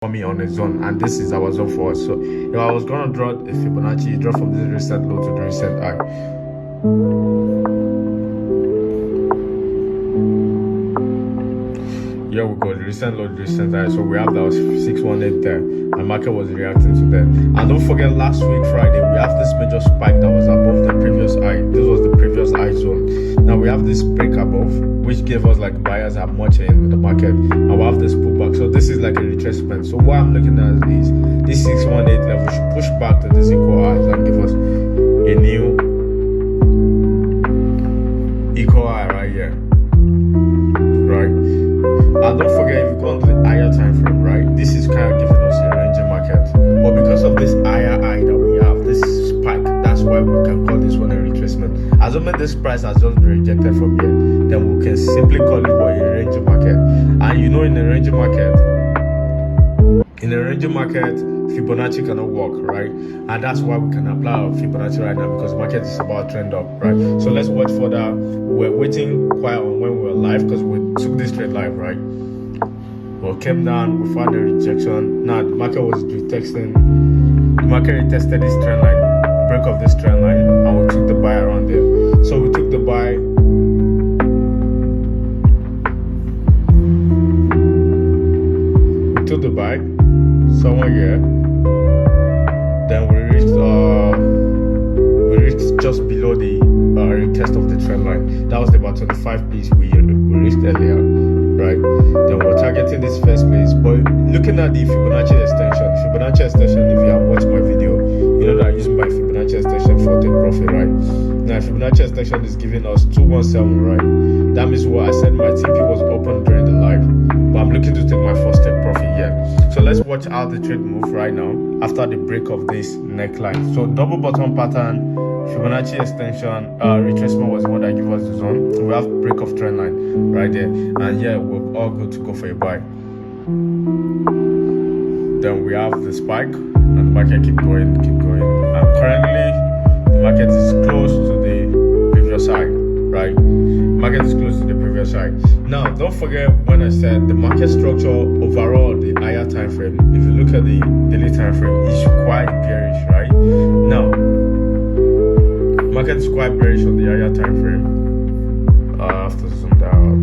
for me on a zone, and this is our zone for us. So if I was gonna draw a Fibonacci, draw from this recent low to the recent high. Here we go, the recent low, the recent high. So we have that was 618 there, and market was reacting to that. And don't forget, last week Friday we have this major spike that was above the previous high. This was the previous high zone. Now we have this break above, which gave us like buyers have much in the market, and we have this pullback. So this is like a retracement. So what I'm looking at is this 618 level should push back to this equal highs and give us a new equal high right here, right? And don't forget, if you go on to the higher time frame, right, this is kind of giving us a ranging market. But because of this higher high that we have, this spike, that's why we can call this one a retracement. Assuming this price has just been rejected from here, then we can simply call it what, a ranging market. And you know, in a ranging market, Fibonacci cannot work, right? And that's why we can apply our Fibonacci right now, because the market is about trend up, right? So let's watch further. We're waiting quite on when we were live, because we took this trade live, right? Well, came down, we found a rejection. Now the market was retesting. The market retested this trend line, break of this trend line, and we took the buy around there. So we took the buy. We took the buy somewhere here. Then we reached just below the retest of the trend line. That was about 25 pips we reached earlier, right? Then we're targeting this first place. But looking at the Fibonacci extension, if you have watched my video, you know that I'm using my Fibonacci extension for take profit, right? Now Fibonacci extension is giving us 217, right? That means what I said, my TP was open during the live, but I'm looking to take my first take profit here. So let's watch how the trade move right now after the break of this neckline. So double bottom pattern, Fibonacci extension, retracement was the one that gave us the zone. We have break of trend line right there, and yeah, we're all good to go for a buy. Then we have the spike, and the market keep going. And currently the market is close to the previous high, right? Market is close to the previous high. Now don't forget when I said the market structure overall, the higher time frame, if you look at the daily time frame, is quite bearish, right? Now market is quite bearish on the higher time frame. I have to zoom down.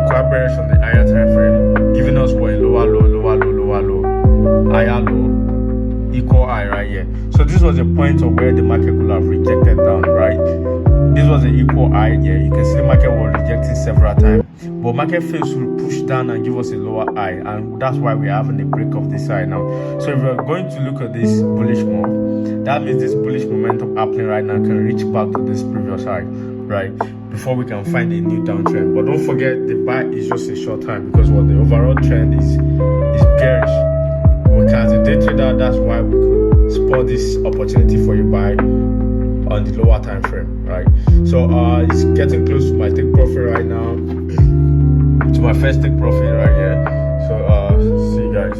Quite bearish on the higher time frame, giving us what, a lower low, higher low, equal high right here. So this was a point of where the market could have rejected down, right? This was an equal high here. You can see the market was rejecting several times, but market fails to push down and give us a lower high, and that's why we're having a break of this high now. So if we're going to look at this bullish move, that means this bullish momentum happening right now can reach back to this previous high, right, before we can find a new downtrend. But don't forget, the buy is just a short time, because what the overall trend is bearish. As a day trader, that's why we could spot this opportunity for a buy on the lower time frame, right? So it's getting close to my take profit right now, to my first take profit right here. So see you guys.